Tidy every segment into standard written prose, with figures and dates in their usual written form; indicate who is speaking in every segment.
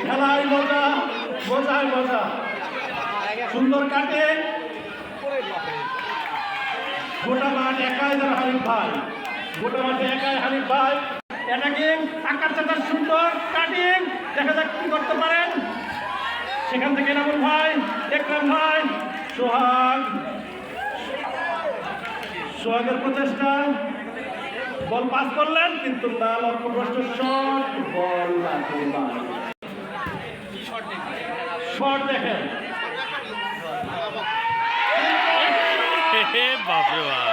Speaker 1: খেলায় মজা, মজায় মজা। সুন্দর কাটে, গোটা মাঠ একাই ধর হানিফ ভাই, গোটা মাঠে একাই হানিফ ভাই। অ্যাটাকিং, আকাশ চাচার সুন্দর কাটিং, দেখা যাক কি করতে পারেন। সেখান থেকে এনামুল ভাই, একরাম ভাই, সোহাগের প্রচেষ্টা, বল পাস করলেন কিন্তু না, লক্ষ্যভ্রষ্ট শট, বল শট দেখেন।
Speaker 2: বাপরে বাপ,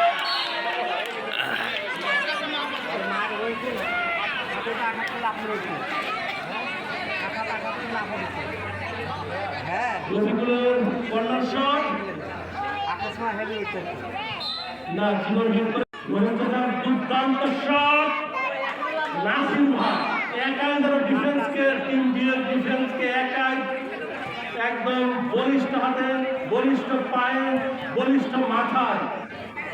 Speaker 1: রফিকুলের কর্নার শট না, জীবন দুর্দান্ত শট। নাসিম ভাই একাই ধরো ডিফেন্সকে, টিম বিয়ের ডিফেন্সকে একাই একদম বলিষ্ঠ হাতে, বলিষ্ঠ পায়ে, বলিষ্ঠ মাথায়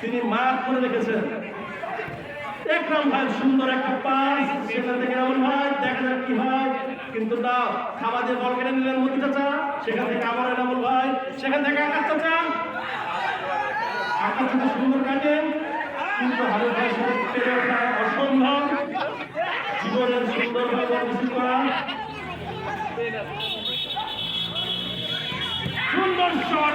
Speaker 1: তিনি মার করে রেখেছেন। একরাম ভাই সুন্দর একটা পাস, সেখান থেকে এমন ভাই দেখা যাক কি হয়, কিন্তু না, খাবাজে বল কেটে নিলেন মতি চাচা, সেখান থেকে আবার এনামুল ভাই, সেখান থেকে আকাশ চাচা, আকাশ চাচা সুন্দর কাটেন, কিন্তু হানিফ ভাই সাথে পেরে ওঠা অসম্ভব। জীবনের সুন্দরভাবে কিছু করা, সুন্দর শট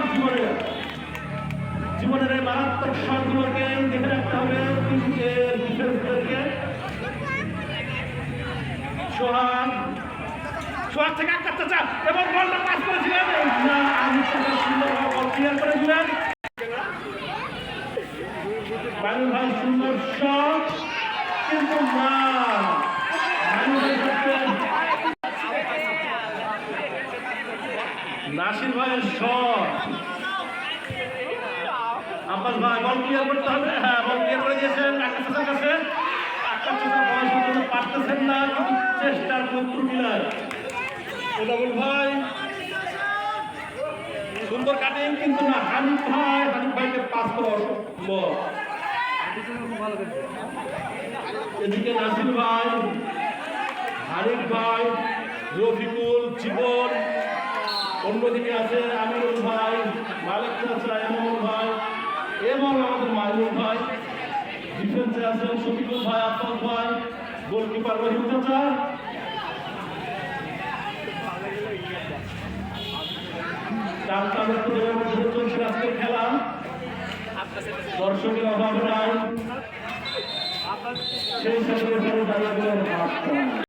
Speaker 1: জীবনের এই মারাত্মক শটগুলোকে দেখে রাখতে হবে ডিফেন্সদেরকে। সোহাগ থেকে আকাশ চাচা এবং বলটা পাস করেছিলেন, সুন্দরভাবে বল ক্লিয়ার করে দিলেন। বানু ভাই সুন্দর শট, কিন্তু না, নাসির ভাইয়ের শট। আব্বাস ভাই বল ক্লিয়ার করতে হবে, হ্যাঁ বল ক্লিয়ার করে দিয়েছেন আকাশ চাচার কাছে। আকাশ চাচা বল করতে পারতেছেন না, কিন্তু চেষ্টার কোনো ত্রুটি নাই। এনামুল ভাই সুন্দর কাটিং, কিন্তু না, হানিফ ভাইকে পাস করা অসম্ভব। এদিকে নাসির ভাই, হানিফ ভাই, রফিকুল, জীবন, অন্যদিকে আছে আমিরুল ভাই, মালিক চাচা, এনামুল ভাই এবং আমাদের মাইনুল ভাই। ডিফেন্সে আছেন শফিকুল ভাই, আব্বাস ভাই, গোলকিপার রহিম চাচা। চলছে আজকের খেলা, দর্শকের অভাব নাই, সেই সাথে দাঁড়িয়ে